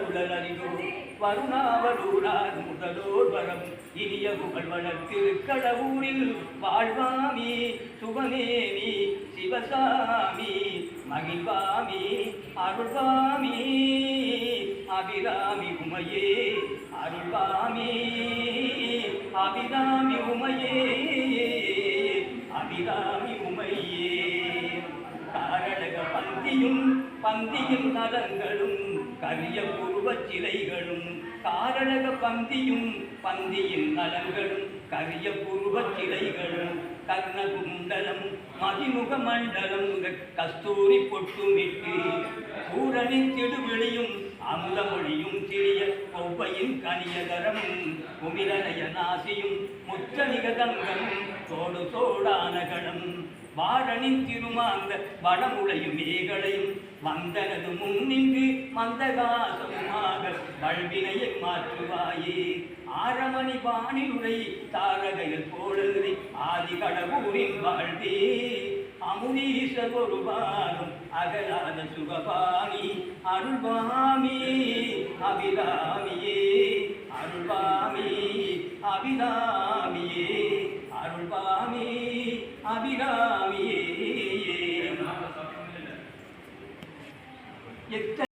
வள்ளல் அறிந்தோ வருணாவலூரார் முதலோர் வரம் இனிய புகழ் வளர்த்திருக்கடவூரில் வாழ்வாமி சுகமேமி சிவசாமி மகிழ்வாமி அருள்வாமி அபிராமி உமையே அருள்வாமி அபிராமி உமையே அபிராமி உமையே காரணக பந்தியும் நலங்களும் கரிய புருவச் சிலைகளும் காரணக பந்தியின் நலங்களும் கரிய புருவச் சிலைகளும் கர்ணகுண்டலம் மதிமுக மண்டலம் கஸ்தூரி பொட்டுமிட்டு சூரனின் திடுவிழியும் அமுதமொழியும் சிறிய கொவ்வையின் கனியகரமும் குமிரனய நாசியும் முற்றணிகதங்கமும் தோடு தோடானகடம் வாழனின் திருமாந்த வடமுளையும் மேகளையும் வந்தனது முன்னின்று மந்தகாசமாக வல்வினையை மாற்றுவாயே ஆரமணி பாணிலுரை தாரகைகள் போலறி ஆதி கடவுரின் வாழ்வே அமுதீசர் ஒருவாரும் அகலாத சுகபாணி அருள்வாமி அபிராமியே அருள்வாமி அபிராமியே அருள்வாமி அபிராமியே